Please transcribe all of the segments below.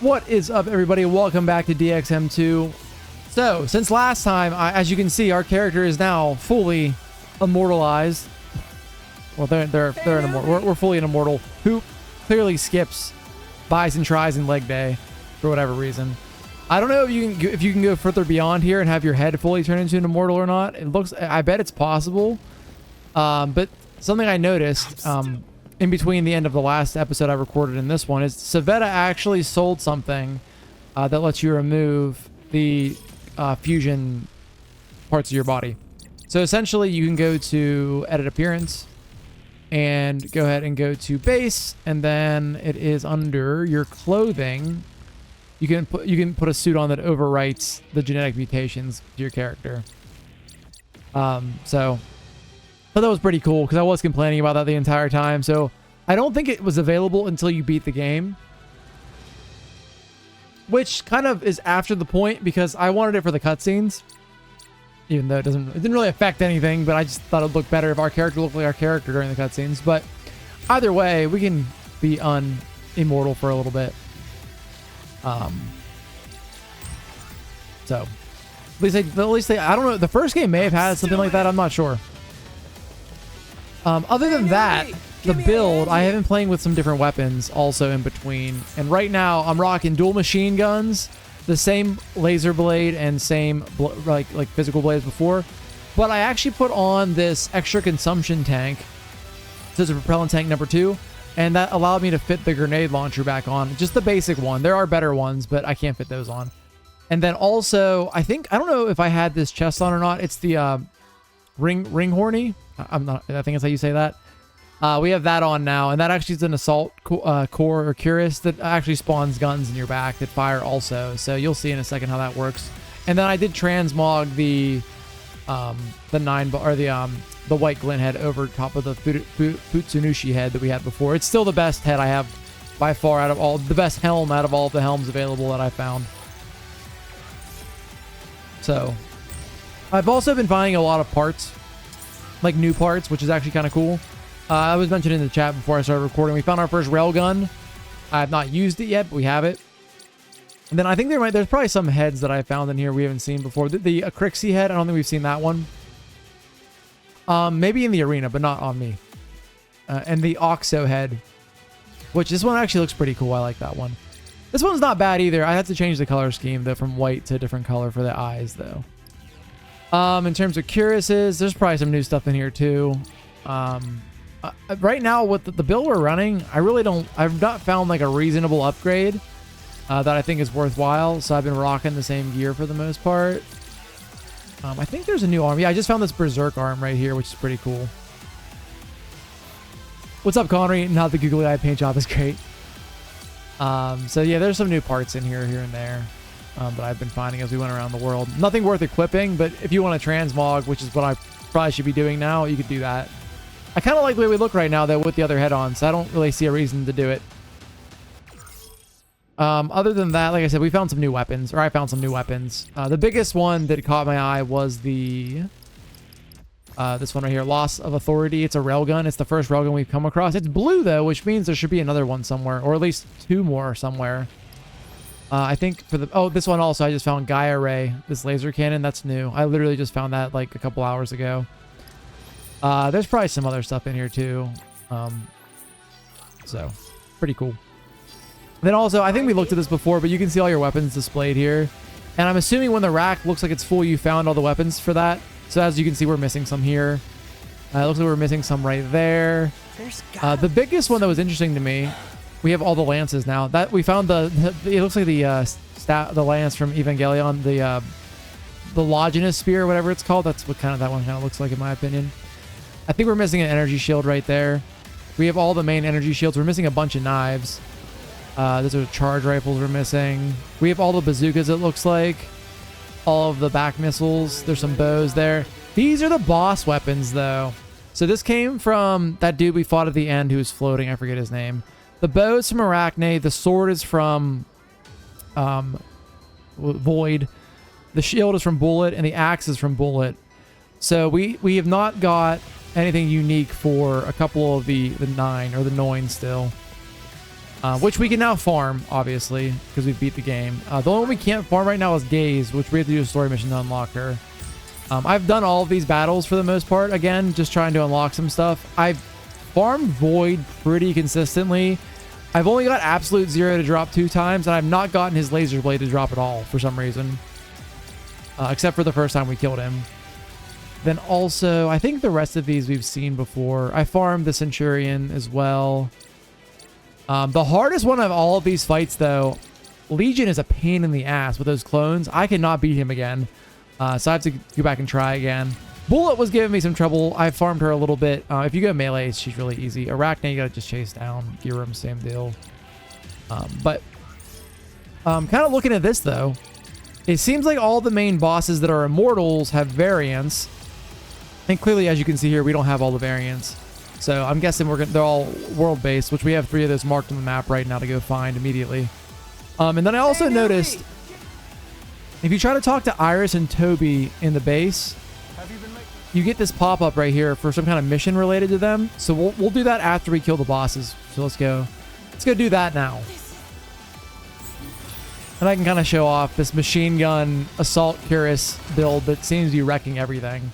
What is up, everybody? Welcome back to DXM2. So, since last time, as you can see, our character is now fully immortalized. Well, they're an immortal. We're fully an immortal who clearly skips buys and tries and leg day for whatever reason. I don't know if you can go further beyond here and have your head fully turn into an immortal or not. It looks, I bet it's possible. But something I noticed in between the end of the last episode I recorded and this one is Savetta actually sold something that lets you remove the fusion parts of your body. So essentially you can go to edit appearance and go ahead and go to base, and then it is under your clothing. You can put a suit on that overwrites the genetic mutations to your character. So that was pretty cool because I was complaining about that the entire time. So I don't think it was available until you beat the game, which kind of is after the point because I wanted it for the cutscenes, even though it didn't really affect anything. But I just thought it'd look better if our character looked like our character during the cutscenes. But either way, we can be immortal for a little bit. So at least they, I don't know. The first game may have had something like that. I'm not sure. Other than that, the build, I have been playing with some different weapons also in between. And right now I'm rocking dual machine guns, the same laser blade and same like physical blades before. But I actually put on this extra consumption tank. So it's a propellant tank number 2. And that allowed me to fit the grenade launcher back on. Just the basic one. There are better ones, but I can't fit those on. And then also, I don't know if I had this chest on or not. It's the ring horny. I think that's how you say that. We have that on now, and that actually is an assault core or cuirass that actually spawns guns in your back that fire also. So you'll see in a second how that works. And then I did transmog the white glint head over top of the Futsunushi head that we had before. It's still the best head I have by far out of all, the best helm out of all of the helms available that I found. So I've also been finding a lot of parts, like new parts, which is actually kind of cool. I was mentioning in the chat before I started recording, we found our first railgun. I have not used it yet, but we have it. And then I think there's probably some heads that I found in here we haven't seen before. The Crixie head, I don't think we've seen that one. Maybe in the arena, but not on me. And the Oxo head, which this one actually looks pretty cool. I like that one. This one's not bad either. I had to change the color scheme though from white to a different color for the eyes though. In terms of cuirasses, there's probably some new stuff in here too. Right now with the build we're running, I've not found like a reasonable upgrade that I think is worthwhile. So I've been rocking the same gear for the most part. I think there's a new arm. Yeah, I just found this Berserk arm right here, which is pretty cool. What's up, Connery? Not the googly eye paint job is great. So yeah, there's some new parts in here and there that I've been finding as we went around the world. Nothing worth equipping, but if you want to transmog, which is what I probably should be doing now, you could do that. I kind of like the way we look right now, though, with the other head on, so I don't really see a reason to do it. Other than that, like I said, we found some new weapons, or I found some new weapons. The biggest one that caught my eye was this one right here, Loss of Authority. It's a railgun. It's the first railgun we've come across. It's blue, though, which means there should be another one somewhere, or at least 2 more somewhere. I think for this one also, I just found Gaia Ray, this laser cannon. That's new. I literally just found that like a couple hours ago. There's probably some other stuff in here, too. So, pretty cool. Then also, I think we looked at this before, but you can see all your weapons displayed here. And I'm assuming when the rack looks like it's full, you found all the weapons for that. So as you can see, we're missing some here. It looks like we're missing some right there. The biggest one that was interesting to me, we have all the lances now. That we found it looks like the lance from Evangelion, the Longinus spear, or whatever it's called. That's what that one kind of looks like, in my opinion. I think we're missing an energy shield right there. We have all the main energy shields. We're missing a bunch of knives. Those are charge rifles we're missing. We have all the bazookas, it looks like. All of the back missiles. There's some bows there. These are the boss weapons, though. So this came from that dude we fought at the end who was floating. I forget his name. The bow's from Arachne. The sword is from Void. The shield is from Bullet. And the axe is from Bullet. So we have not got anything unique for a couple of the 9 or the 9 still. which we can now farm, obviously, because we beat the game. The only one we can't farm right now is Gaze, which we have to do a story mission to unlock her. I've done all of these battles for the most part, again, just trying to unlock some stuff. I've farmed Void pretty consistently. I've only got Absolute Zero to drop 2 times, and I've not gotten his Laser Blade to drop at all for some reason. Except for the first time we killed him. Then also, I think the rest of these we've seen before. I farmed the Centurion as well. The hardest one of all of these fights, though, Legion is a pain in the ass with those clones. I cannot beat him again. So I have to go back and try again. Bullet was giving me some trouble. I farmed her a little bit. If you go melee, she's really easy. Arachne, you gotta just chase down. Giram, same deal. But kind of looking at this, though, it seems like all the main bosses that are immortals have variants. And clearly, as you can see here, we don't have all the variants. So I'm guessing they're all world-based, which we have 3 of those marked on the map right now to go find immediately. And then I also noticed, if you try to talk to Iris and Toby in the base, you get this pop-up right here for some kind of mission related to them. So we'll do that after we kill the bosses. So let's go do that now. And I can kind of show off this machine gun assault cuirass build that seems to be wrecking everything.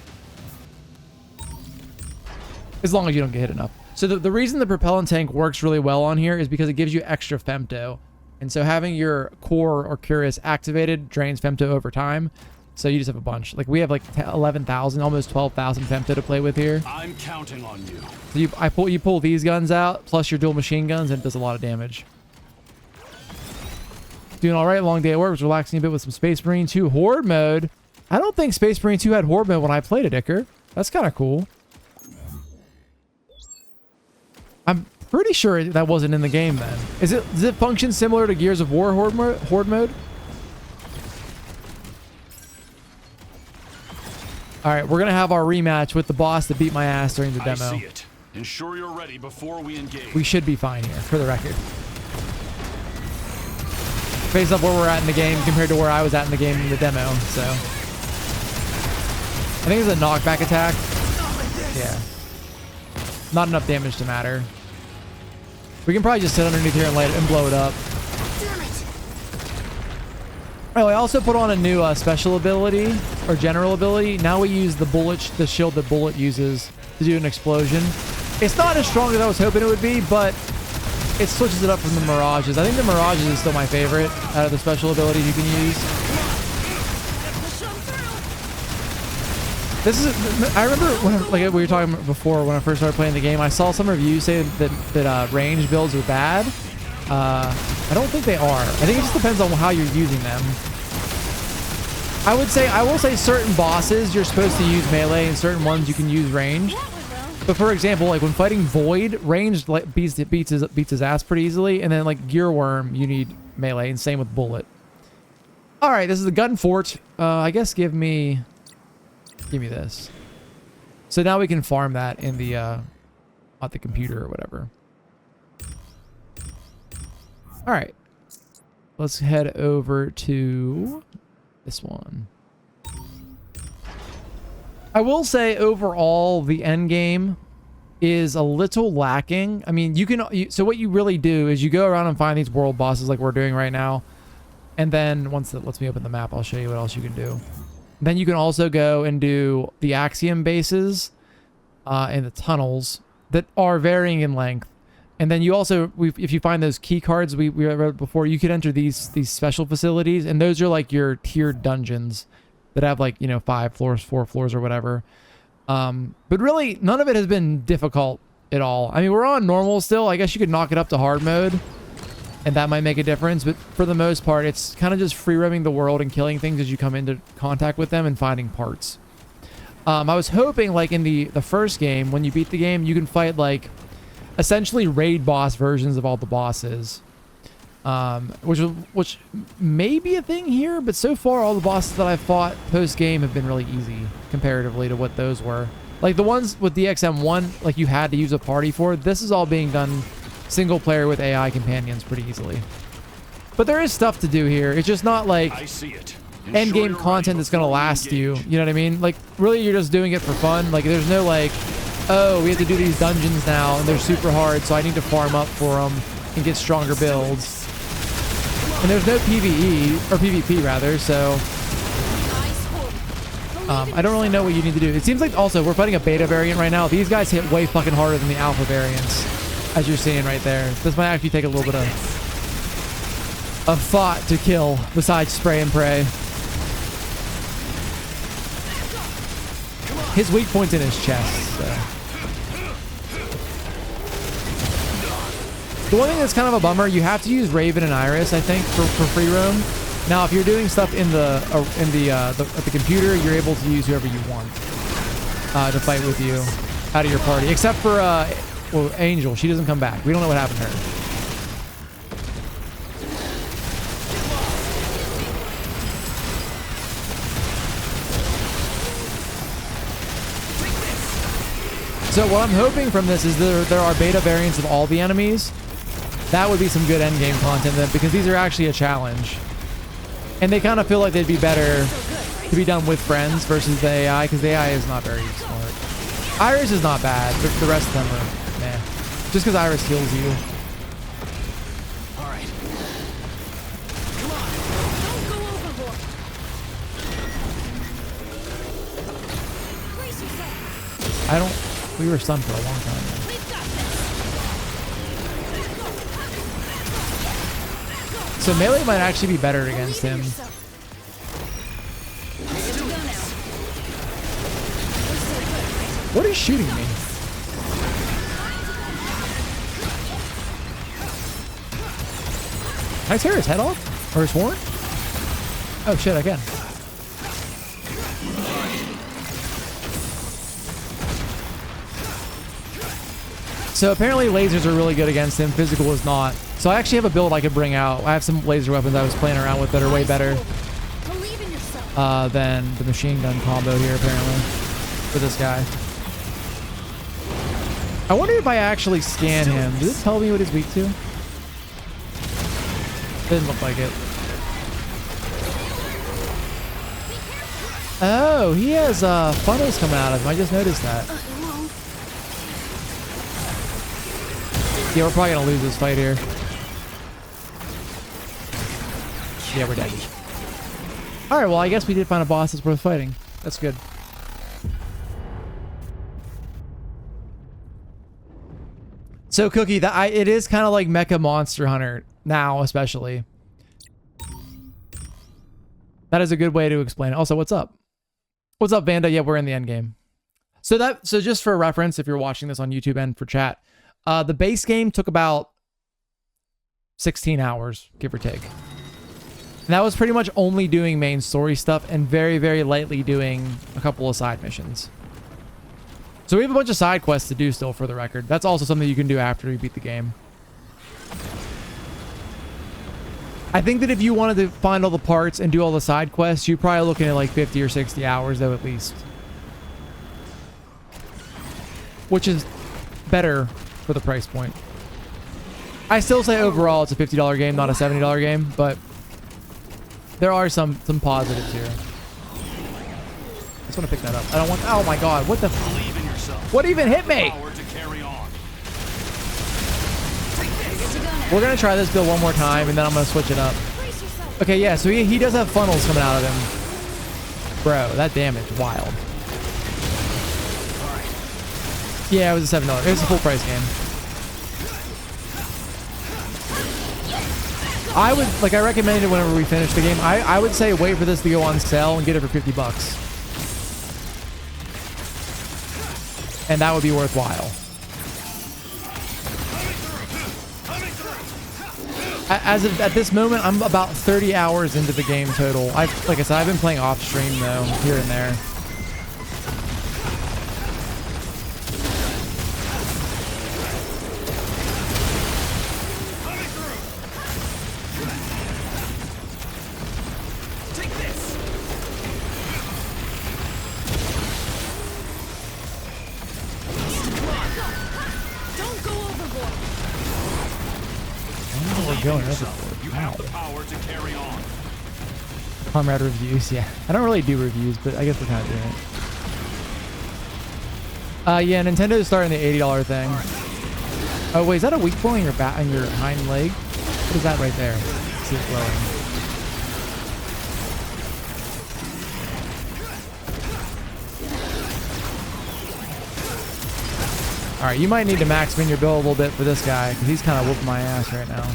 As long as you don't get hit enough. So the reason the propellant tank works really well on here is because it gives you extra femto. And so having your core or cuirass activated drains femto over time. So you just have a bunch. Like we have like 11,000, almost 12,000 femto to play with here. I'm counting on you. So you pull these guns out, plus your dual machine guns, and it does a lot of damage. Doing all right. Long day at work. Was relaxing a bit with some Space Marine 2 Horde mode. I don't think Space Marine 2 had Horde mode when I played it, Icker. That's kind of cool. I'm pretty sure that wasn't in the game then. Does it function similar to Gears of War Horde mode? All right, we're gonna have our rematch with the boss that beat my ass during the demo. I see it. Ensure you're ready before we engage. We should be fine here, for the record. Based off where we're at in the game compared to where I was at in the game in the demo, so. I think it's a knockback attack. Yeah. Not enough damage to matter. We can probably just sit underneath here and light it and blow it up. Oh, I also put on a new special ability or general ability. Now we use the shield that Bullet uses to do an explosion. It's not as strong as I was hoping it would be, but it switches it up from the Mirages. I think the Mirages is still my favorite out of the special abilities you can use. This is, I remember when, like we were talking before, when I first started playing the game, I saw some reviews say that range builds are bad. I don't think they are. I think it just depends on how you're using them. I will say certain bosses you're supposed to use melee and certain ones you can use ranged. But for example, like when fighting Void, ranged beats his ass pretty easily, and then like Gear Worm you need melee, and same with Bullet. All right, this is the gun fort. I guess give me this. So now we can farm that in the at the computer or whatever. All right, let's head over to this one. I will say overall the end game is a little lacking. I mean, so what you really do is you go around and find these world bosses like we're doing right now, and then once that lets me open the map, I'll show you what else you can do. Then you can also go and do the Axiom bases and the tunnels that are varying in length. And then you also, if you find those key cards we read before, you could enter these special facilities, and those are like your tiered dungeons that have like, 5 floors, 4 floors or whatever. But really, none of it has been difficult at all. I mean, we're on normal still. I guess you could knock it up to hard mode, and that might make a difference. But for the most part, it's kind of just free roaming the world and killing things as you come into contact with them and finding parts. I was hoping, like in the first game, when you beat the game, you can fight like essentially raid boss versions of all the bosses, which may be a thing here, but so far all the bosses that I've fought post game have been really easy comparatively to what those were. Like the ones with DXM1, like you had to use a party for. This is all being done single player with AI companions pretty easily. But there is stuff to do here. It's just not like end game content that's gonna last you. You know what I mean? Like really, you're just doing it for fun. Like there's no like oh, we have to do these dungeons now, and they're super hard, so I need to farm up for them and get stronger builds. And there's no PvE, or PvP rather, so I don't really know what you need to do. It seems like also we're fighting a beta variant right now. These guys hit way fucking harder than the alpha variants, as you're seeing right there. This might actually take a little bit of thought to kill besides spray and pray. His weak point's in his chest, so. The one thing that's kind of a bummer, you have to use Raven and Iris, I think, for free roam. Now, if you're doing stuff at the computer, you're able to use whoever you want to fight with you out of your party, except for well, Angel. She doesn't come back. We don't know what happened to her. So what I'm hoping from this is there are beta variants of all the enemies. That would be some good endgame content then, because these are actually a challenge. And they kind of feel like they'd be better to be done with friends versus the AI, because the AI is not very smart. Iris is not bad, but the rest of them are meh. Just because Iris heals you. All right. Come on. Don't go overboard. Brace yourself. I don't... We were stunned for a long time. We've got this. So melee might actually be better against him. What is shooting me? Can I tear his head off? Or his horn? Oh shit, I can. So apparently lasers are really good against him. Physical is not. So I actually have a build I could bring out. I have some laser weapons I was playing around with that are way better than the machine gun combo here, apparently, for this guy. I wonder if I actually scan him. Does it tell me what he's weak to? Didn't look like it. Oh, he has funnels coming out of him. I just noticed that. Yeah, we're probably gonna lose this fight here. Yeah, we're dead. Alright, well, I guess we did find a boss that's worth fighting. That's good. So, Cookie, it is kind of like Mecha Monster Hunter now, especially. That is a good way to explain it. Also, what's up? What's up, Vanda? Yeah, we're in the end game. So just for reference, if you're watching this on YouTube and for chat, the base game took about 16 hours, give or take. And that was pretty much only doing main story stuff and very, very lightly doing a couple of side missions. So we have a bunch of side quests to do still, for the record. That's also something you can do after you beat the game. I think that if you wanted to find all the parts and do all the side quests, you're probably looking at like 50 or 60 hours though, at least. Which is better for the price point. I still say overall it's a $50 game, not a $70 game, but there are some positives here. I just want to pick that up. I don't want... Oh my god, what the... What even hit me? We're going to try this build one more time, and then I'm going to switch it up. Okay, yeah, so he does have funnels coming out of him. Bro, that damage, wild. Yeah, it was a $7. It was a full price game. I would, like, I recommended it whenever we finish the game. I would say wait for this to go on sale and get it for $50. And that would be worthwhile. At this moment, I'm about 30 hours into the game total. Like I said, I've been playing off stream though, here and there. Going overboard. Wow. Comrade reviews, yeah. I don't really do reviews, but I guess we're kind of doing it. Yeah, Nintendo's starting the $80 thing. Oh wait, is that a weak point on your back, on your hind leg? What is that right there? Let's see it glowing. All right, you might need to max spin your build a little bit for this guy because he's kind of whooping my ass right now.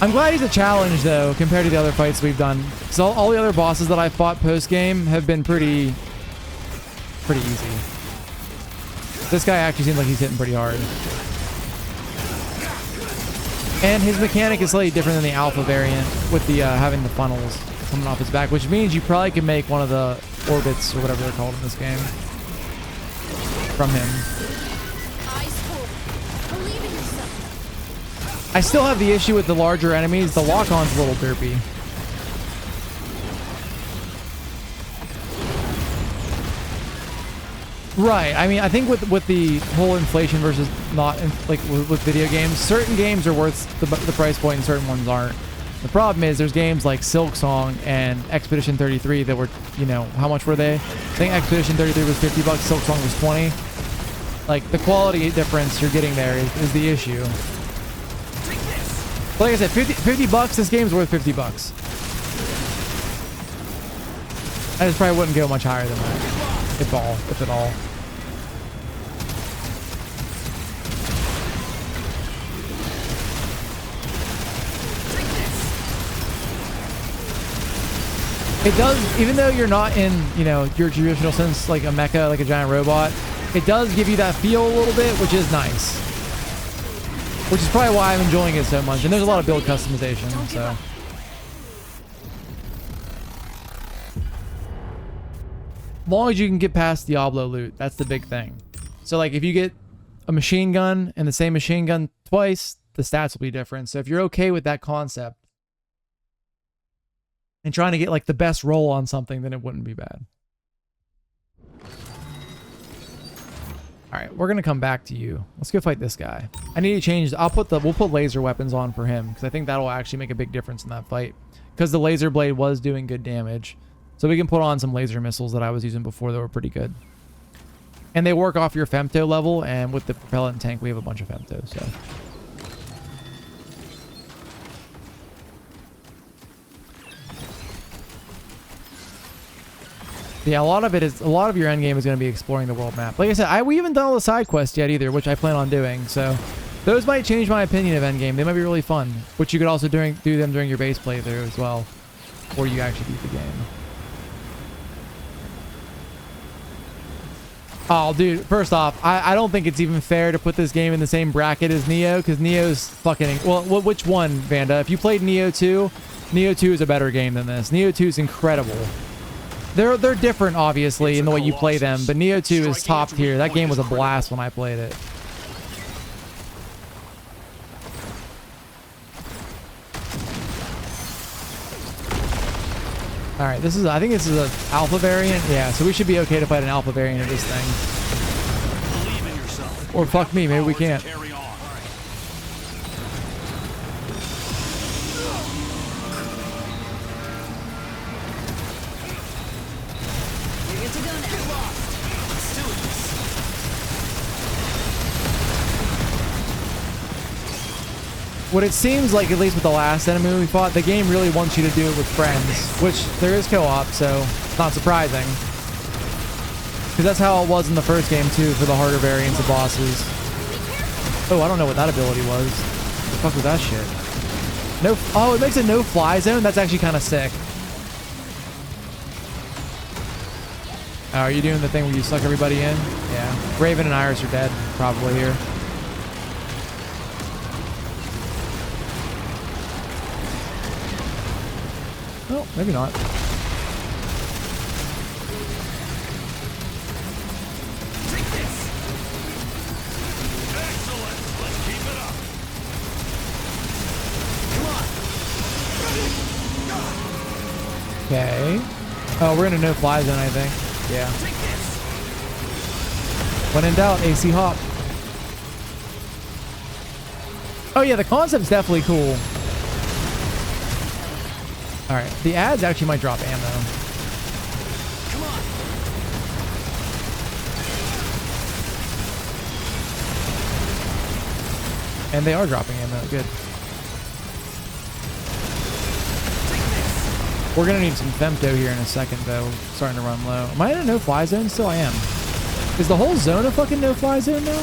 I'm glad he's a challenge though compared to the other fights we've done. So all the other bosses that I fought post game have been pretty easy. This guy actually seems like he's hitting pretty hard. And his mechanic is slightly different than the alpha variant with the having the funnels coming off his back, which means you probably can make one of the orbits or whatever they're called in this game from him. I still have the issue with the larger enemies. The lock-on's a little derpy. Right. I mean, I think with the whole inflation versus not like with video games, certain games are worth the price point and certain ones aren't. The problem is there's games like Silk Song and Expedition 33 that were, you know, how much were they? I think Expedition 33 was $50, Silk Song was 20. Like the quality difference you're getting there is the issue. But like I said, 50 bucks, this game's worth 50 bucks. I just probably wouldn't go much higher than that, if at all. It does, even though you're not in, you know, your traditional sense, like a mecha, like a giant robot, it does give you that feel a little bit, which is nice. Which is probably why I'm enjoying it so much. And there's a lot of build customization, so. As long as you can get past Diablo loot, that's the big thing. So like if you get a machine gun and the same machine gun twice, the stats will be different. So if you're okay with that concept and trying to get like the best roll on something, then it wouldn't be bad. All right, we're gonna come back to you. Let's go fight this guy. I need to change. We'll put laser weapons on for him because I think that'll actually make a big difference in that fight. Because the laser blade was doing good damage, so we can put on some laser missiles that I was using before that were pretty good. And they work off your femto level, and with the propellant tank, we have a bunch of femto. So. Yeah, a lot of your end game is going to be exploring the world map. Like I said, we haven't done all the side quests yet either, which I plan on doing. So those might change my opinion of end game. They might be really fun, which you could also do them during your base playthrough as well, or you actually beat the game. Oh, dude, first off, I don't think it's even fair to put this game in the same bracket as Neo, because Neo's fucking... Well, which one, Vanda? If you played Neo 2, Neo 2 is a better game than this. Neo 2 is incredible. They're different, obviously, in the way you play them, but Neo 2 is top tier. That game was a blast when I played it. All right, I think this is an alpha variant. Yeah, so we should be okay to fight an alpha variant of this thing. Believe in yourself. Or fuck me, maybe we can't. Carry on. You're good to go now. Let's do this. What it seems like, at least with the last enemy we fought, the game really wants you to do it with friends, which there is co-op, so it's not surprising. Because that's how it was in the first game too, for the harder variants of bosses. Oh, I don't know what that ability was. What the fuck was that shit? No. Oh, it makes a no-fly zone? That's actually kind of sick. Oh, are you doing the thing where you suck everybody in? Yeah. Raven and Iris are dead, probably here. Oh, maybe not. Take this. Excellent. Let's keep it up. Come on. Okay. Oh, we're in a no-fly zone, I think. Yeah. Take this. When in doubt, AC hop. Oh yeah, the concept's definitely cool. All right, the ads actually might drop ammo. Come on. And they are dropping ammo. Good. We're gonna need some femto here in a second, though. Starting to run low. Am I in a no-fly zone? Still, I am. Is the whole zone a fucking no-fly zone now?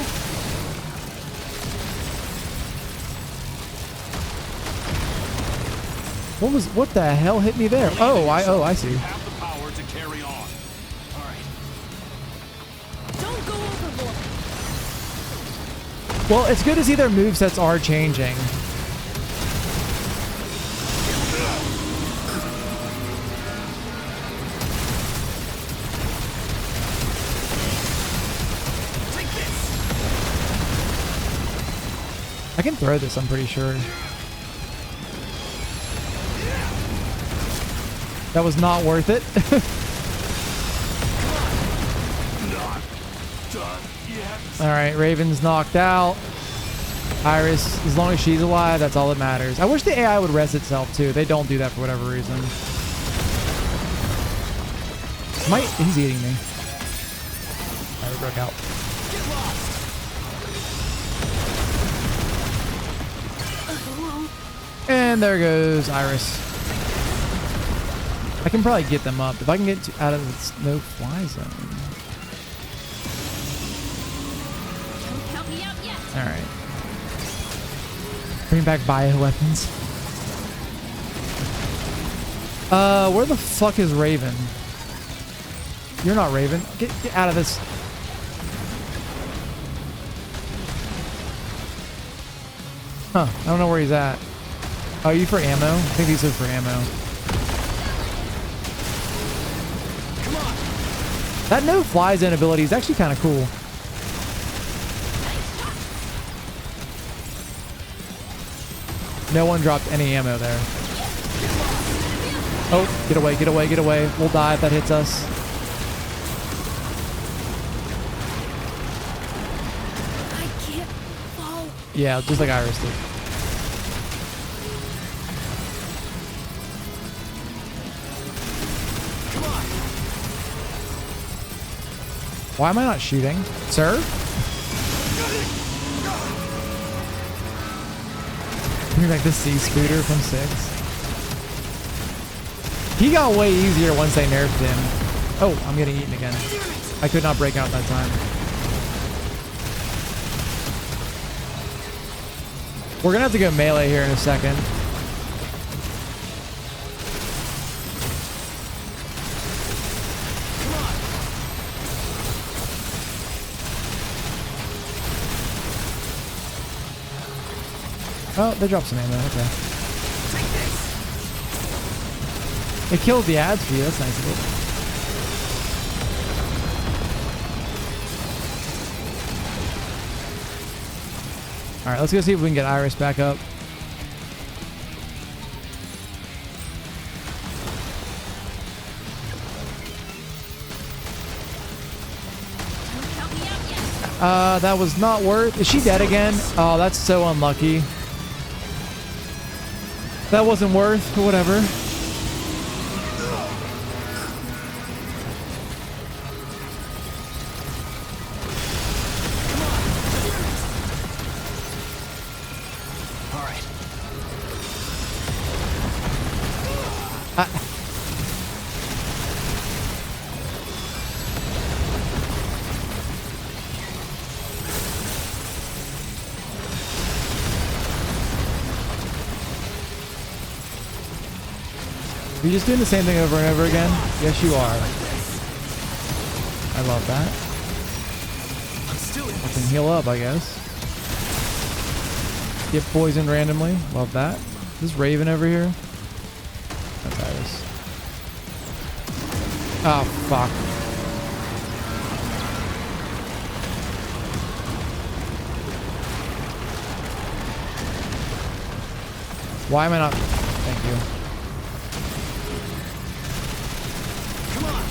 What the hell hit me there? Oh, I see. You have the power to carry on. All right. Don't go overboard. Well, it's good to see their movesets are changing. Take this. I can throw this, I'm pretty sure. That was not worth it. Not done yet. Alright, Raven's knocked out. Iris, as long as she's alive, that's all that matters. I wish the AI would rest itself too. They don't do that for whatever reason. He's eating me. Alright, we broke out. And there goes Iris. I can probably get them up. If I can get out of this no-fly zone. Don't count me out yet. Alright. Bring back bioweapons. Where the fuck is Raven? You're not Raven. Get out of this. Huh. I don't know where he's at. Oh, are you for ammo? I think these are for ammo. That no-fly zone ability is actually kind of cool. No one dropped any ammo there. Oh, get away, get away, get away. We'll die if that hits us. I can't fall. Yeah, just like Iris did. Why am I not shooting? Sir? Bring back the sea scooter from 6. He got way easier once they nerfed him. Oh, I'm getting eaten again. I could not break out that time. We're gonna have to go melee here in a second. Oh, they dropped some ammo. Okay. It killed the ads for you. That's nice of it. All right, let's go see if we can get Iris back up. Don't count me out yet. That was not worth. Is she dead again? Oh, that's so unlucky. That wasn't worth, but whatever. All right. Are you just doing the same thing over and over again? Yes, you are. I love that. I'm still in I this. can heal up, I guess. Get poisoned randomly. Love that. Is this Raven over here? That's Iris. Oh, fuck. Why am I not? Thank you. Come on.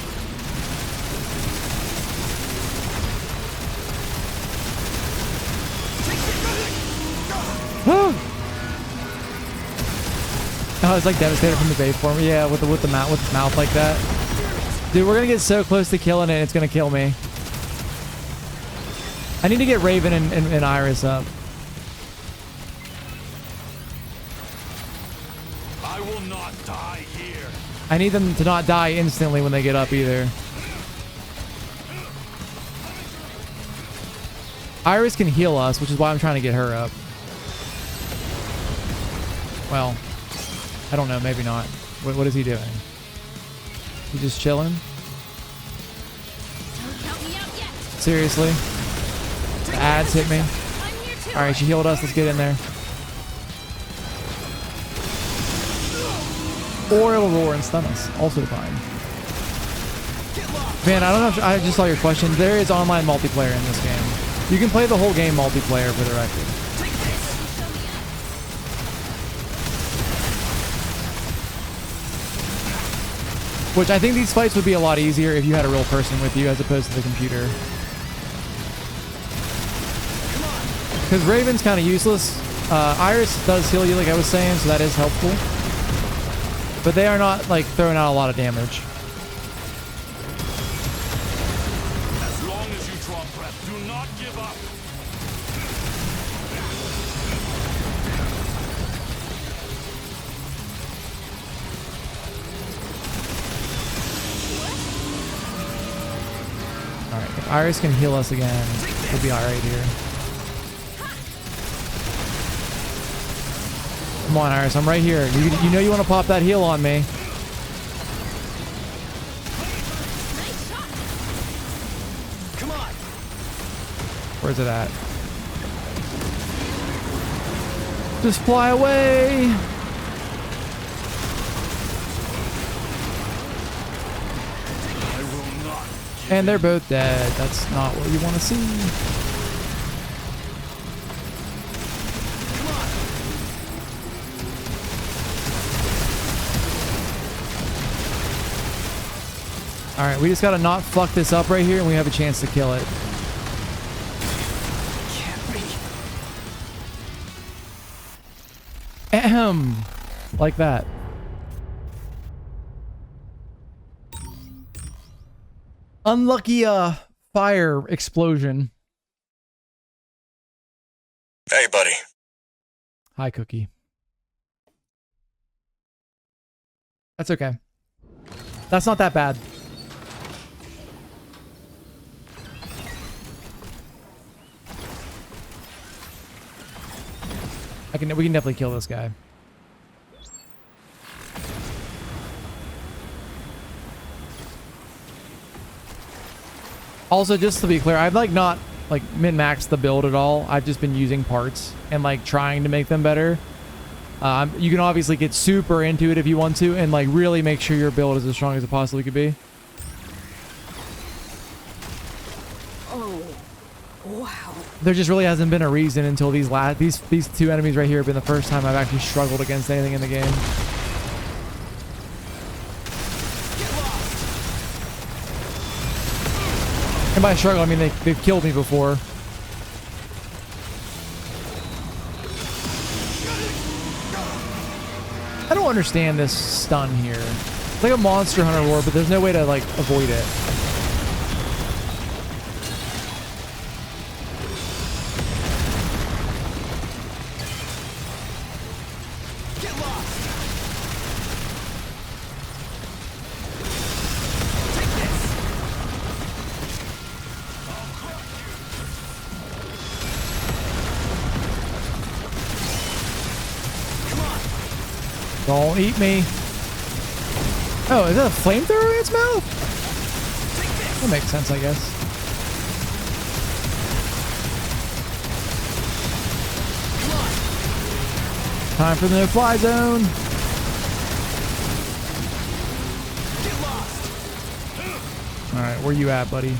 Oh, it's like devastator from the bait for me. Yeah, with the mouth like that. Dude, we're gonna get so close to killing it. It's gonna kill me. I need to get Raven and Iris up. I will not die here. I need them to not die instantly when they get up either. Iris can heal us, which is why I'm trying to get her up. Well, I don't know. Maybe not. What is he doing? He's just chilling? Don't count me out yet. Seriously? The ads hit me. I'm here too. Alright, she healed us. Let's get in there. Or it'll roar and stun us. Also fine. Man, I don't know if I just saw your question. There is online multiplayer in this game. You can play the whole game multiplayer for the record. Which I think these fights would be a lot easier if you had a real person with you as opposed to the computer. Because Raven's kind of useless. Iris does heal you like I was saying, so that is helpful. But they are not like throwing out a lot of damage. As long as you draw breath, do not give up. Alright, if Iris can heal us again, we'll be alright here. Come on, Iris, I'm right here. You know you want to pop that heal on me. Nice shot. Come on. Where's it at? Just fly away! I will not. And they're both dead. That's not what you want to see. Alright, we just gotta not fuck this up right here and we have a chance to kill it. Ahem. Like that. Unlucky fire explosion. Hey, buddy. Hi, Cookie. That's okay. That's not that bad. We can definitely kill this guy. Also, just to be clear, I've like not like min-maxed the build at all. I've just been using parts and like trying to make them better. You can obviously get super into it if you want to and like really make sure your build is as strong as it possibly could be. Wow. There just really hasn't been a reason until these two enemies right here have been the first time I've actually struggled against anything in the game. And by struggle, I mean they've killed me before. I don't understand this stun here. It's like a Monster Hunter lore, but there's no way to like avoid it. Don't eat me. Oh, is that a flamethrower in its mouth? That makes sense, I guess. Time for the no-fly zone. Alright, where you at, buddy?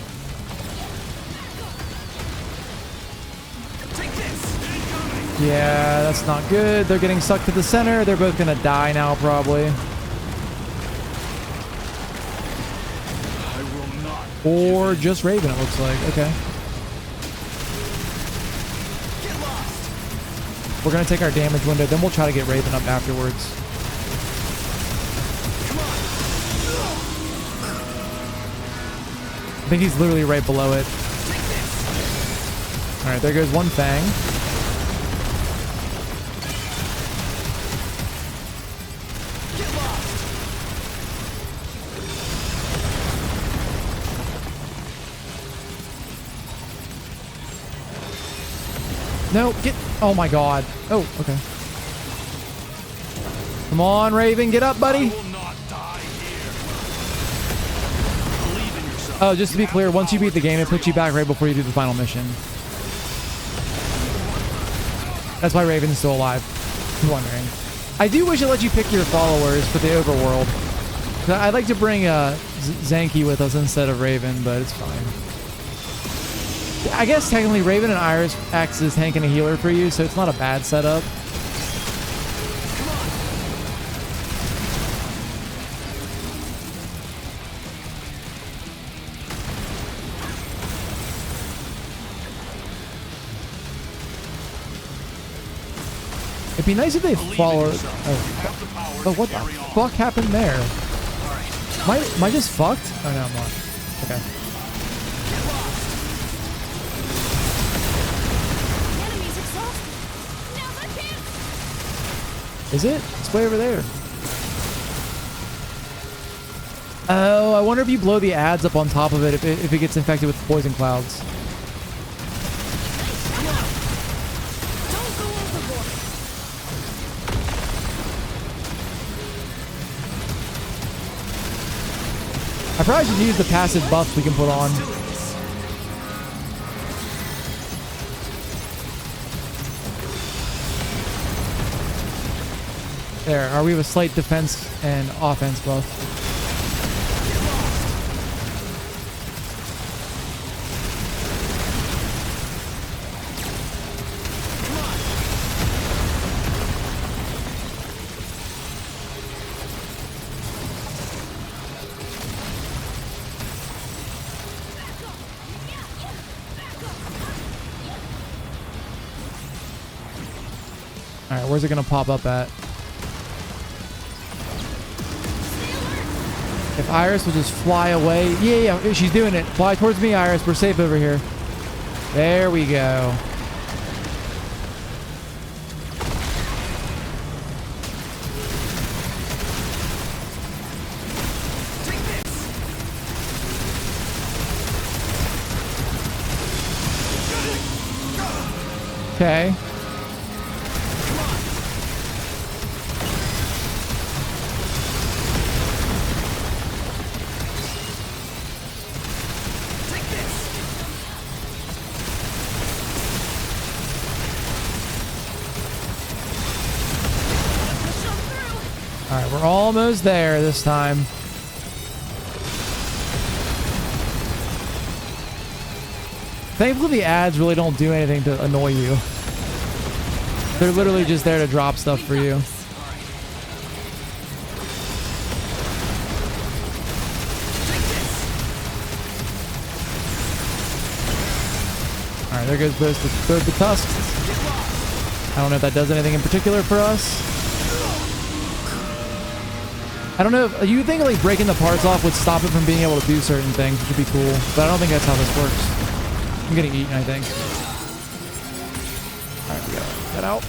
Yeah, that's not good. They're getting sucked to the center. They're both gonna die now, probably. Or just Raven, it looks like. Okay. We're gonna take our damage window, then we'll try to get Raven up afterwards. I think he's literally right below it. Alright, there goes one Fang. No, get... Oh my god. Oh, okay. Come on, Raven. Get up, I buddy. will not die here. Believe in yourself. Oh, just to be clear, once you beat the game, it puts you back right before you do the final mission. That's why Raven's still alive. I'm wondering. I do wish it let you pick your followers for the overworld. I'd like to bring Zanky with us instead of Raven, but it's fine. I guess technically Raven and Iris acts as tank and a healer for you, so it's not a bad setup. It'd be nice if they followed. Oh, what the fuck happened there? Am I just fucked? Oh no, I'm not. Okay. Enemies exhausted. Now's our chance. Is it? It's way over there. Oh, I wonder if you blow the ads up on top of it, if it gets infected with poison clouds. Don't go overboard. I probably should use the passive buffs we can put on. There, we have a slight defense and offense buff. Alright, where's it gonna pop up at? If Iris will just fly away. Yeah, she's doing it. Fly towards me, Iris. We're safe over here. There we go. Okay. Alright, we're almost there this time. Thankfully, the ads really don't do anything to annoy you. They're literally just there to drop stuff for you. Alright, there goes both the tusks. I don't know if that does anything in particular for us. I don't know if you think like breaking the parts off would stop it from being able to do certain things, which would be cool, but I don't think that's how this works. I'm getting eaten, I think. Alright, we gotta get out.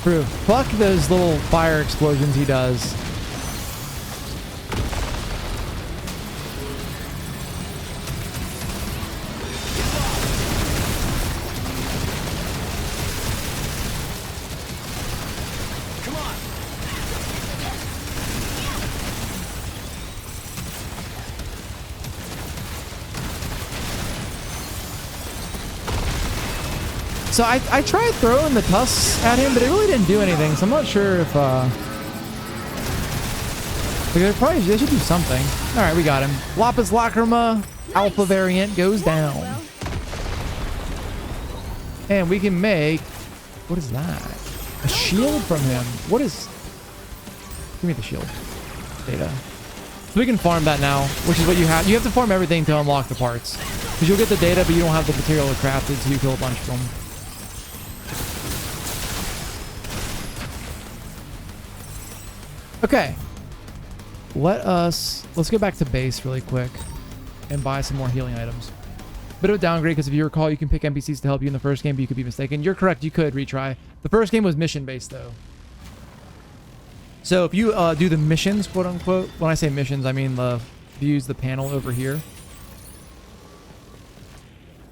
True. Fuck those little fire explosions he does. So I tried throwing the tusks at him, but it really didn't do anything. So I'm not sure if they should do something. All right, we got him. Lapis Lacrima Alpha variant goes down, and we can make, what is that? A shield from him. What is? Give me the shield. Data. So we can farm that now, which is what you have. You have to farm everything to unlock the parts, because you'll get the data, but you don't have the material to craft it, so you kill a bunch of them. Okay, let's go back to base really quick and buy some more healing items. Bit of a downgrade because if you recall, you can pick NPCs to help you in the first game, but you could be mistaken. You're correct, you could retry. The first game was mission based though. So if you do the missions, quote unquote, when I say missions, I mean use the panel over here,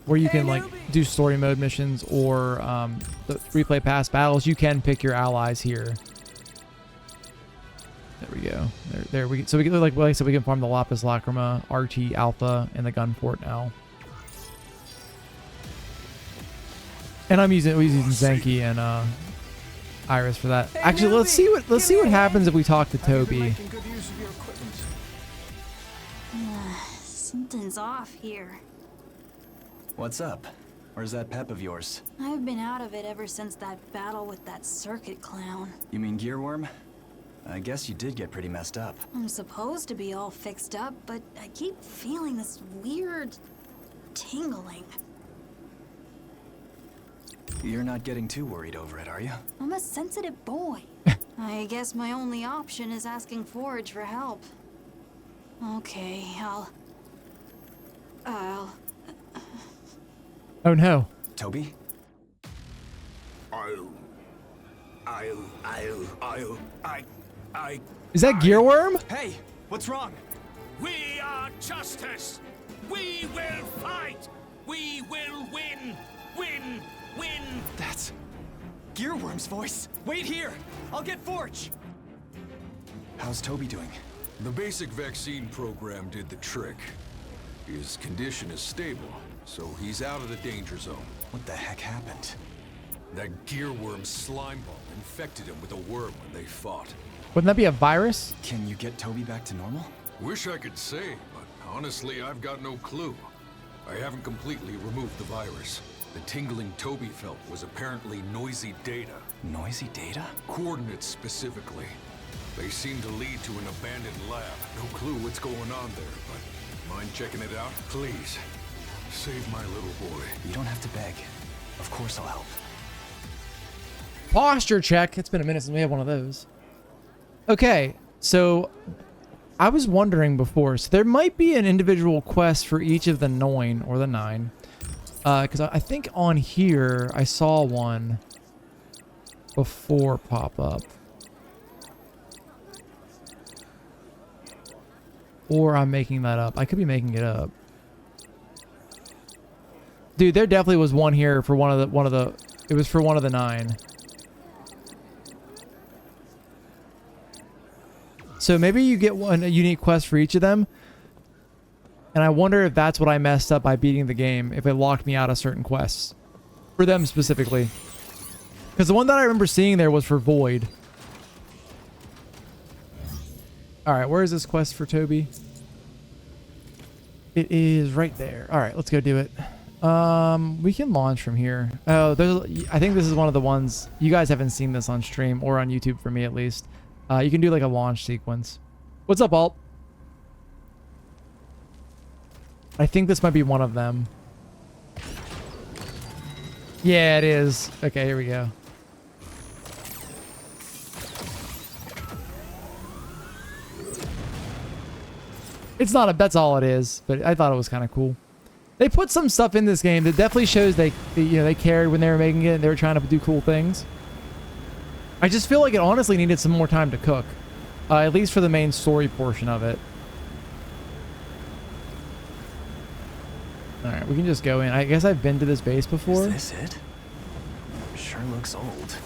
where you can like do story mode missions or the replay past battles. You can pick your allies here. There we go. There we. So we can like I said, we can farm the Lapis Lacrima, RT Alpha, and the Gunport now. And we're using Zenki and Iris for that. Actually, let's see what happens if we talk to Toby. Something's off here. What's up? Where's that pep of yours? I've been out of it ever since that battle with that circuit clown. You mean Gearworm? I guess you did get pretty messed up. I'm supposed to be all fixed up, but I keep feeling this weird tingling. You're not getting too worried over it, are you? I'm a sensitive boy. I guess my only option is asking Forge for help. Okay, I'll... Oh no. Toby? Is that Gearworm? Hey, what's wrong? We are justice. We will fight. We will win. Win. Win. That's Gearworm's voice. Wait here. I'll get Forge. How's Toby doing? The basic vaccine program did the trick. His condition is stable, so he's out of the danger zone. What the heck happened? That Gearworm slime ball infected him with a worm when they fought. Wouldn't that be a virus? Can you get Toby back to normal? Wish I could say, but honestly, I've got no clue. I haven't completely removed the virus. The tingling Toby felt was apparently noisy data. Noisy data? Coordinates specifically. They seem to lead to an abandoned lab. No clue what's going on there, but mind checking it out? Please, save my little boy. You don't have to beg. Of course I'll help. Posture check. It's been a minute since we had one of those. Okay, so I was wondering before, so there might be an individual quest for each of the 9 or the 9. Because I think on here I saw one before pop up. Or I'm making that up. I could be making it up. Dude, there definitely was one here for one of the it was for one of the 9. So maybe you get a unique quest for each of them. And I wonder if that's what I messed up by beating the game, if it locked me out of certain quests. For them specifically. Because the one that I remember seeing there was for Void. Alright, where is this quest for Toby? It is right there. Alright, let's go do it. We can launch from here. Oh, I think this is one of the ones... You guys haven't seen this on stream, or on YouTube for me at least. You can do like a launch sequence. What's up, Alt? I think this might be one of them. Yeah, it is. Okay, here we go. It's not that's all it is, but I thought it was kind of cool. They put some stuff in this game that definitely shows they cared when they were making it and they were trying to do cool things. I just feel like it honestly needed some more time to cook. At least for the main story portion of it. Alright, we can just go in. I guess I've been to this base before. Is this it? Sure looks old.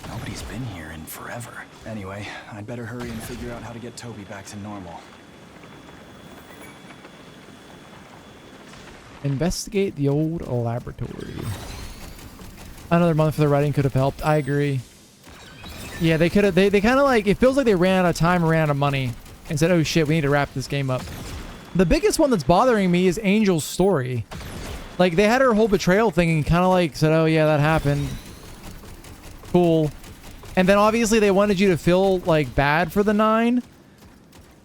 Nobody's been here in forever. Anyway, I'd better hurry and figure out how to get Toby back to normal. Investigate the old laboratory. Another month for the writing could have helped. I agree. Yeah, they could have. They kind of like, it feels like they ran out of time, ran out of money, and said, "Oh shit, we need to wrap this game up." The biggest one that's bothering me is Angel's story. Like, they had her whole betrayal thing and kind of like said, "Oh yeah, that happened. Cool." And then obviously they wanted you to feel like bad for the 9.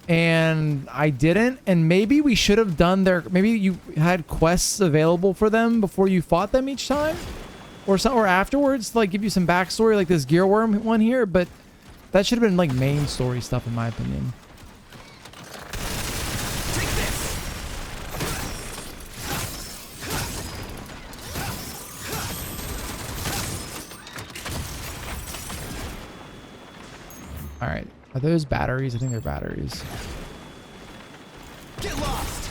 And I didn't. And maybe we should have done maybe you had quests available for them before you fought them each time. Or afterwards to like give you some backstory like this Gearworm one here. But that should have been like main story stuff in my opinion. Are those batteries? I think they're batteries. Get lost!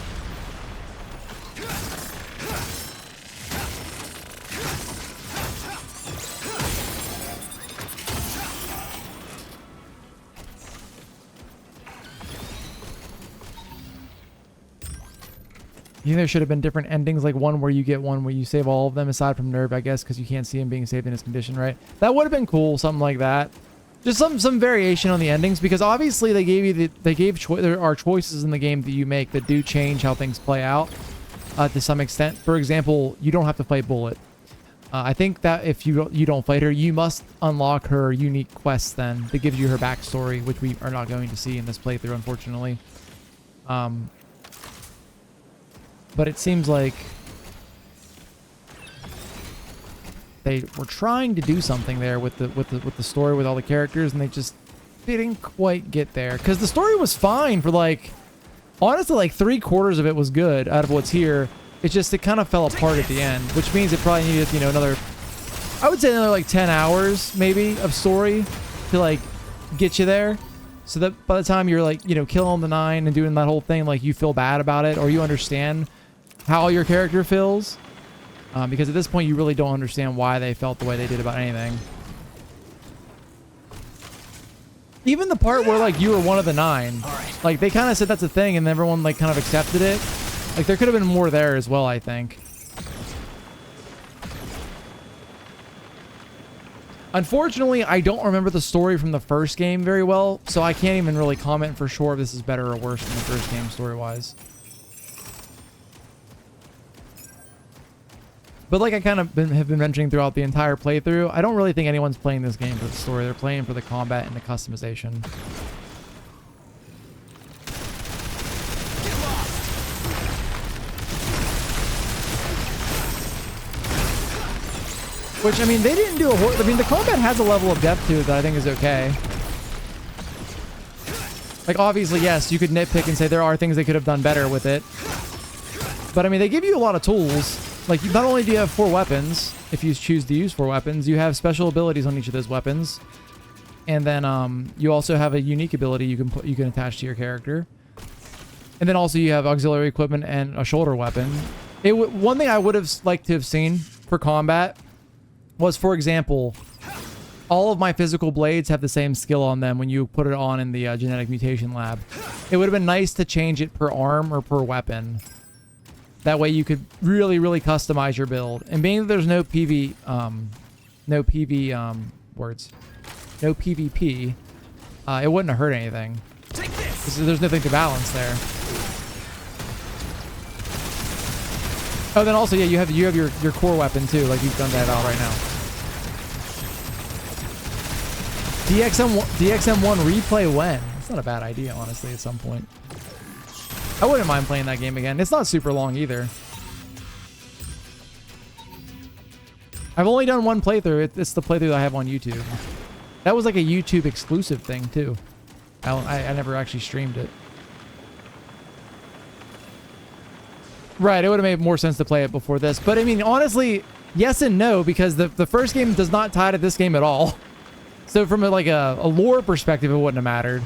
You think there should have been different endings, like one where you get one where you save all of them aside from Nerve, I guess, because you can't see him being saved in his condition, right? That would have been cool, something like that. Just some variation on the endings, because obviously they gave you there are choices in the game that you make that do change how things play out to some extent. For example, you don't have to fight Bullet. I think that if you don't fight her, you must unlock her unique quests then that gives you her backstory, which we are not going to see in this playthrough, unfortunately. But it seems like they were trying to do something there with the story with all the characters, and they just didn't quite get there. Because the story was fine for like, honestly, like 3/4 of it was good out of what's here. It's just it kind of fell apart at the end, which means it probably needed, you know, another, I would say another like 10 hours maybe of story to like get you there. So that by the time you're like, you know, killing the 9 and doing that whole thing, like you feel bad about it, or you understand how your character feels. Because at this point, you really don't understand why they felt the way they did about anything. Even the part where, like, you were one of the 9. Like, they kind of said that's a thing, and everyone, like, kind of accepted it. Like, there could have been more there as well, I think. Unfortunately, I don't remember the story from the first game very well, so I can't even really comment for sure if this is better or worse than the first game story-wise. But like I kind of have been mentioning throughout the entire playthrough, I don't really think anyone's playing this game for the story. They're playing for the combat and the customization. Which, I mean, they didn't do I mean, the combat has a level of depth to it that I think is okay. Like, obviously, yes, you could nitpick and say there are things they could have done better with it. But, I mean, they give you a lot of tools. Like, not only do you have 4 weapons, if you choose to use 4 weapons, you have special abilities on each of those weapons. And then you also have a unique ability you can attach to your character. And then also you have auxiliary equipment and a shoulder weapon. One thing I would have liked to have seen for combat was, for example, all of my physical blades have the same skill on them when you put it on in the genetic mutation lab. It would have been nice to change it per arm or per weapon. That way you could really, really customize your build. And being that there's no PvP, it wouldn't have hurt anything. There's nothing to balance there. Oh, then also, yeah, you have your core weapon too, like you've done that out right now. DXM1 replay when? It's not a bad idea, honestly, at some point. I wouldn't mind playing that game again. It's not super long either. I've only done one playthrough. It's the playthrough that I have on YouTube. That was like a YouTube exclusive thing too. I never actually streamed it. Right, it would have made more sense to play it before this. But I mean, honestly, yes and no, because the first game does not tie to this game at all. So from like a lore perspective, it wouldn't have mattered.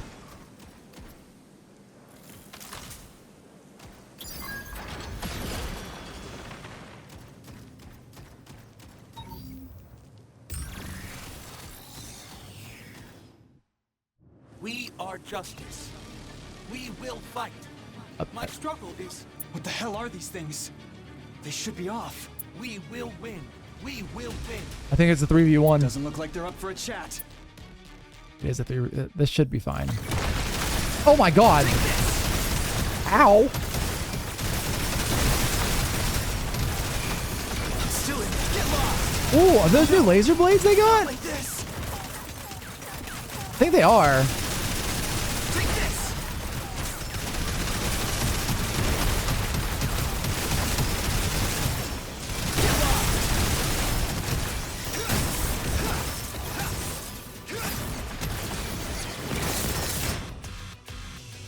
We are justice. We will fight. My struggle is... What the hell are these things? They should be off. We will win. We will win. I think it's a 3v1. Doesn't look like they're up for a chat. It is a 3. This should be fine. Oh my god. Ow. Let's do it. Get lost. Ooh, are those new laser blades they got? Like this. I think they are. Take this.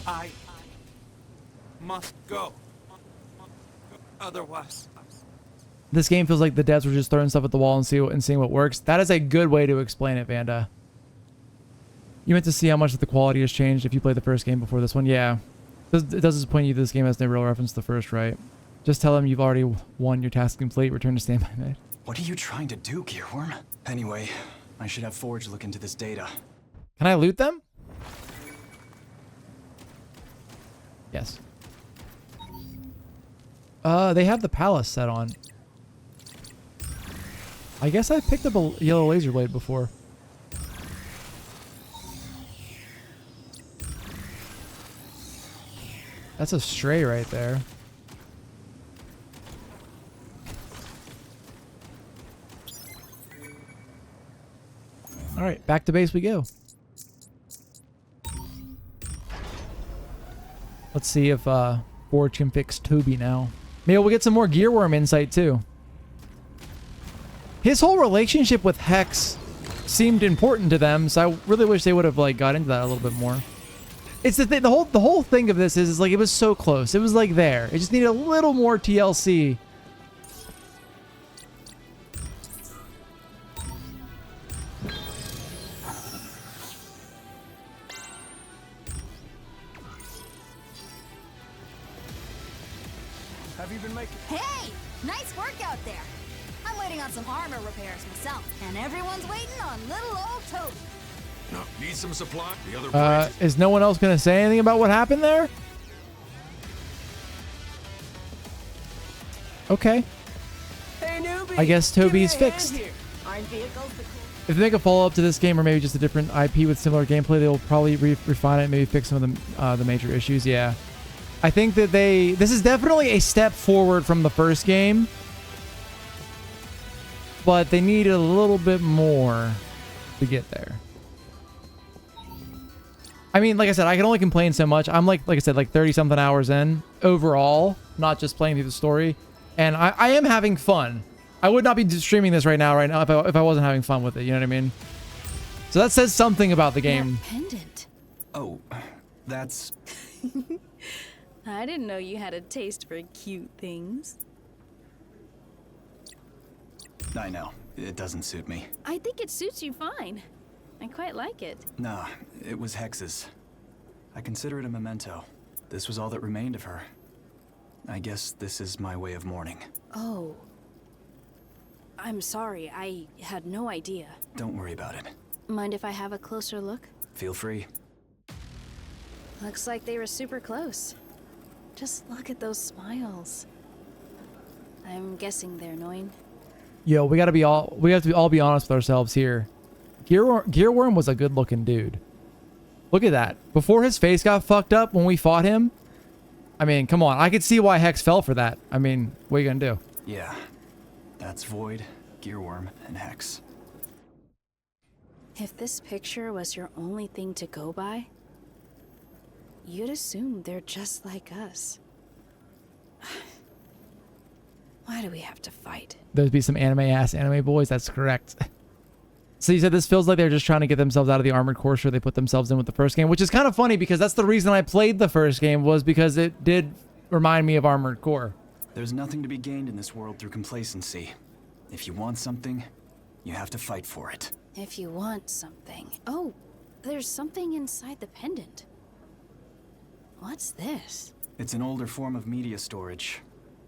I must go. Otherwise... This game feels like the devs were just throwing stuff at the wall and seeing what works. That is a good way to explain it, Vanda. You meant to see how much the quality has changed if you played the first game before this one. Yeah. It does disappoint you that this game has no real reference to the first, right? Just tell them you've already won your task complete. Return to standby mode. What are you trying to do, Gearworm? Anyway, I should have Forge look into this data. Can I loot them? Yes. They have the palace set on. I guess I picked up a yellow laser blade before. That's a stray right there. All right, back to base we go. Let's see if Forge can fix Toby now. Maybe we'll get some more Gearworm insight too. His whole relationship with Hex seemed important to them, so I really wish they would have like got into that a little bit more. It's the thing, the whole thing of this is like it was so close. It was like there. It just needed a little more TLC. Have you been making... Hey! Nice work out there. I'm waiting on some armor repairs myself, and everyone's waiting on little old Toby. No, need some supply? The other branches. Is no one else gonna say anything about what happened there? Okay. Hey, newbie, I guess give me Toby's a hand fixed. here. Aren't vehicles the cool... If they make a follow-up to this game or maybe just a different IP with similar gameplay, they'll probably refine it and maybe fix some of the major issues. Yeah. I think that this is definitely a step forward from the first game, but they need a little bit more to get there. I mean, like I said, I can only complain so much. I'm like I said, like 30 something hours in overall, not just playing through the story. And I am having fun. I would not be streaming this right now if I wasn't having fun with it. You know what I mean? So that says something about the game. That pendant. Oh, that's... I didn't know you had a taste for cute things. I know. It doesn't suit me. I think it suits you fine. I quite like it. Nah, it was Hex's. I consider it a memento. This was all that remained of her. I guess this is my way of mourning. Oh. I'm sorry, I had no idea. Don't worry about it. Mind if I have a closer look? Feel free. Looks like they were super close. Just look at those smiles. I'm guessing they're annoying. Yo, we have to all be honest with ourselves here. Gearworm was a good looking dude. Look at that. Before his face got fucked up when we fought him, I mean, come on. I could see why Hex fell for that. I mean, what are you gonna do? Yeah. That's Void, Gearworm, and Hex. If this picture was your only thing to go by, you'd assume they're just like us. Why do we have to fight? There'd be some anime boys. That's correct. So you said this feels like they're just trying to get themselves out of the Armored Core they put themselves in with the first game, which is kind of funny because that's the reason I played the first game, was because it did remind me of Armored Core. There's nothing to be gained in this world through complacency. If you want something, you have to fight for it. If you want something. Oh, there's something inside the pendant. What's this? It's an older form of media storage.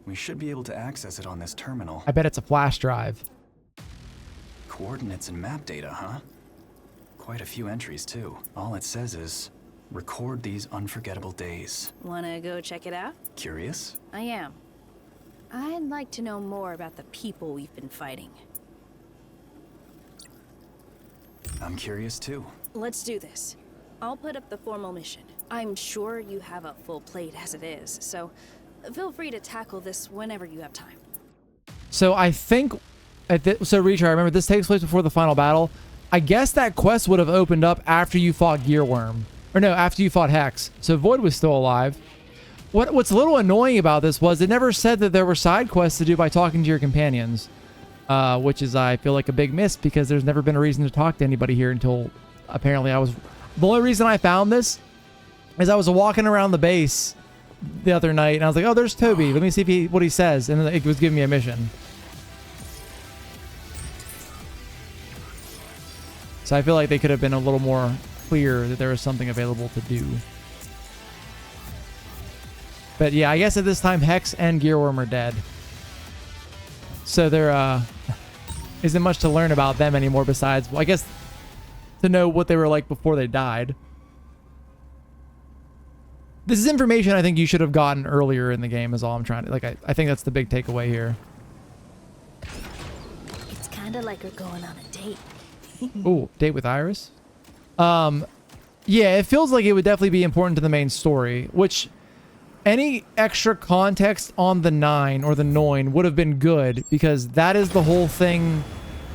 We should be able to access it on this terminal. I bet it's a flash drive. Coordinates and map data, huh? Quite a few entries, too. All it says is, record these unforgettable days. Wanna go check it out? Curious? I am. I'd like to know more about the people we've been fighting. I'm curious, too. Let's do this. I'll put up the formal mission. I'm sure you have a full plate as it is, so feel free to tackle this whenever you have time. So I think... So Reacher, I remember this takes place before the final battle. I guess that quest would have opened up after you fought Gearworm. Or no, after you fought Hex. So Void was still alive. What's a little annoying about this was it never said that there were side quests to do by talking to your companions. Which is, I feel like, a big miss because there's never been a reason to talk to anybody here until apparently I was... The only reason I found this is I was walking around the base the other night and I was like, oh, there's Toby. Let me see what he says. And then it was giving me a mission. So I feel like they could have been a little more clear that there was something available to do. But yeah, I guess at this time, Hex and Gearworm are dead. So there isn't much to learn about them anymore besides, well, I guess, to know what they were like before they died. This is information I think you should have gotten earlier in the game is all I'm trying to... Like, I think that's the big takeaway here. It's kind of like we're going on a date. Ooh, date with Iris? Yeah, it feels like it would definitely be important to the main story, which... Any extra context on the 9 or the 9 would have been good, because that is the whole thing.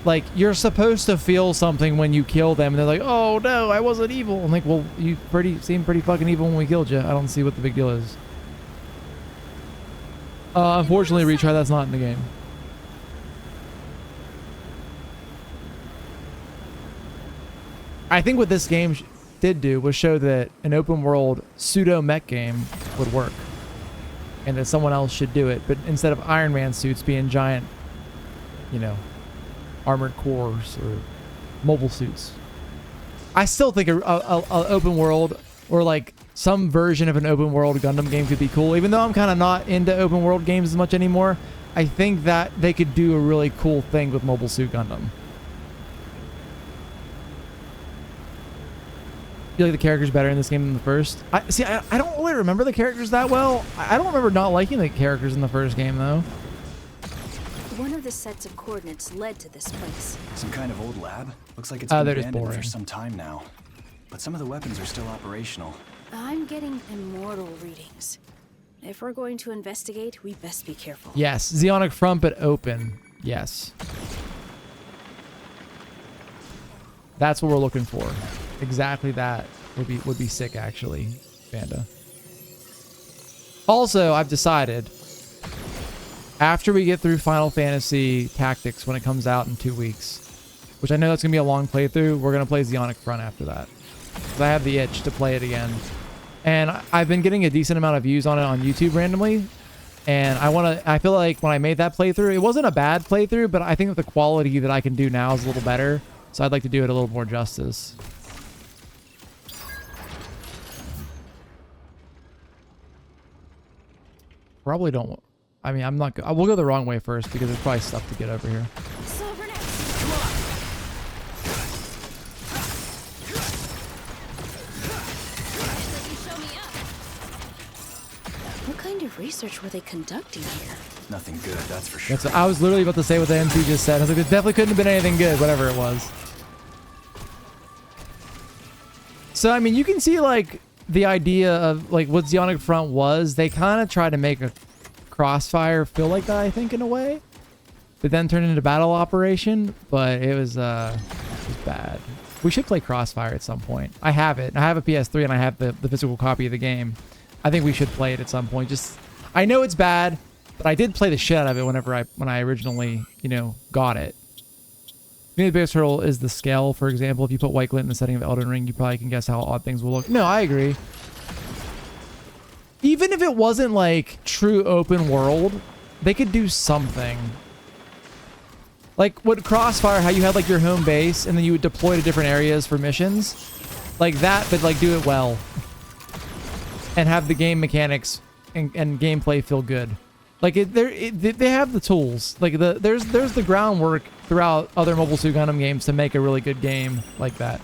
Like, you're supposed to feel something when you kill them, and they're like, oh no, I wasn't evil. I'm like, well, you seemed pretty fucking evil when we killed you. I don't see what the big deal is. Unfortunately, retry, that's not in the game. I think what this game did do was show that an open world pseudo mech game would work, and that someone else should do it, but instead of Iron Man suits being giant, you know, armored cores or mobile suits. I still think a open world or like some version of an open world Gundam game could be cool, even though I'm kind of not into open world games as much anymore. I think that they could do a really cool thing with Mobile Suit Gundam. Feel like the characters better in this game than the first. I don't really remember the characters that well. I don't remember not liking the characters in the first game though. One of the sets of coordinates led to this place. Some kind of old lab? Looks like it's been they're just abandoned boring for some time now. But some of the weapons are still operational. I'm getting immortal readings. If we're going to investigate, we best be careful. Yes, Zeonic front but open. Yes. That's what we're looking for. Exactly that would be sick actually, Panda. Also, I've decided after we get through Final Fantasy Tactics when it comes out in 2 weeks, which I know that's gonna be a long playthrough, we're gonna play Zeonic Front after that. 'Cause I have the itch to play it again. And I've been getting a decent amount of views on it on YouTube randomly. And I feel like when I made that playthrough, it wasn't a bad playthrough, but I think that the quality that I can do now is a little better. So I'd like to do it a little more justice. Probably don't. I mean, I'm not. We'll go the wrong way first because there's probably stuff to get over here. What kind of research were they conducting here? Nothing good, that's for sure. I was literally about to say what the MC just said. I was like, it definitely couldn't have been anything good, whatever it was. So, I mean, you can see, like, the idea of, like, what Zeonic Front was. They kind of tried to make a Crossfire feel like that, I think, in a way. But then turned into Battle Operation, but it was bad. We should play Crossfire at some point. I have it. I have a PS3 and I have the physical copy of the game. I think we should play it at some point. Just, I know it's bad, but I did play the shit out of it when I originally, you know, got it. I think the biggest hurdle is the scale. For example, if you put white glint in the setting of Elden Ring, you probably can guess how odd things will look. No, I agree. Even if it wasn't like true open world, they could do something. Like with Crossfire, how you had like your home base and then you would deploy to different areas for missions. Like that, but like do it well. And have the game mechanics and gameplay feel good. Like they have the tools. Like there's the groundwork throughout other Mobile Suit Gundam games to make a really good game like that.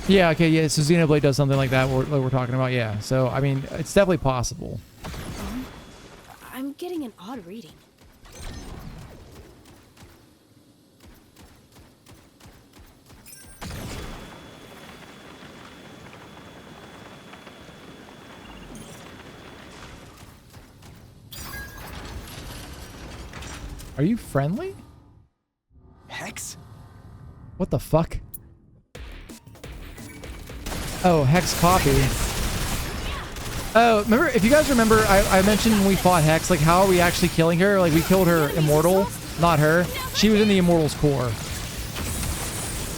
Yeah, okay, yeah, so Xenoblade does something like that what we're talking about, yeah. So, I mean, it's definitely possible. I'm getting an odd reading. Are you friendly? Hex? What the fuck? Oh, Hex copy. Oh, remember, if you guys remember, I mentioned when we fought Hex, like, how are we actually killing her? Like, we killed her immortal, not her. She was in the Immortal's core.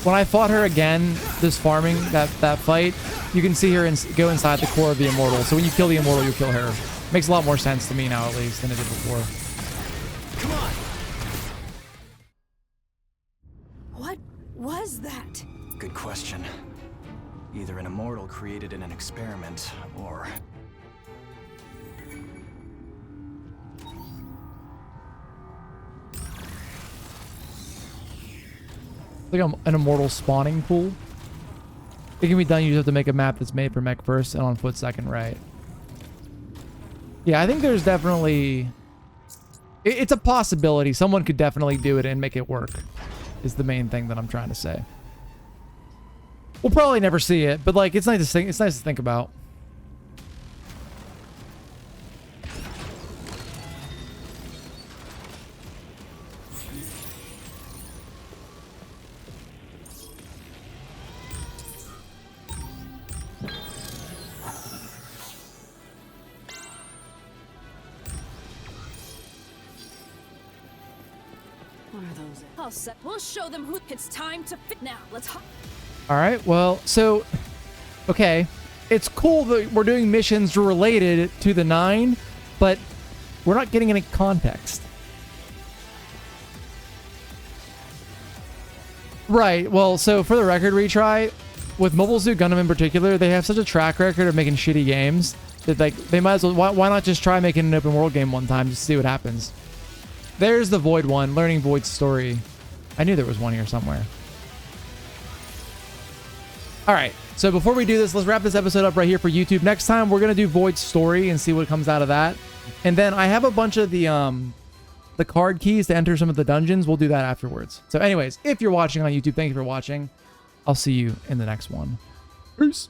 When I fought her again, this farming, that fight, you can see her go inside the core of the Immortal. So when you kill the Immortal, you kill her. Makes a lot more sense to me now, at least, than it did before. Come on. What was that? Either an immortal created in an experiment, or... Like an immortal spawning pool. It can be done. You just have to make a map that's made for mech first and on foot second, right? Yeah, I think there's definitely... It's a possibility. Someone could definitely do it and make it work, is the main thing that I'm trying to say. We'll probably never see it, but like, it's nice to think. It's nice to think about. What are those? All set. We'll show them who. It's time to fit now. Let's hop. All right. Well, so, okay. It's cool that we're doing missions related to the 9, but we're not getting any context. Right. Well, so for the record retry, with Mobile Suit Gundam in particular, they have such a track record of making shitty games that like they might as well. Why not just try making an open world game one time just to see what happens? There's the Void one, learning Void's story. I knew there was one here somewhere. All right. So before we do this, let's wrap this episode up right here for YouTube. Next time, we're going to do Void's story and see what comes out of that. And then I have a bunch of the card keys to enter some of the dungeons. We'll do that afterwards. So anyways, if you're watching on YouTube, thank you for watching. I'll see you in the next one. Peace.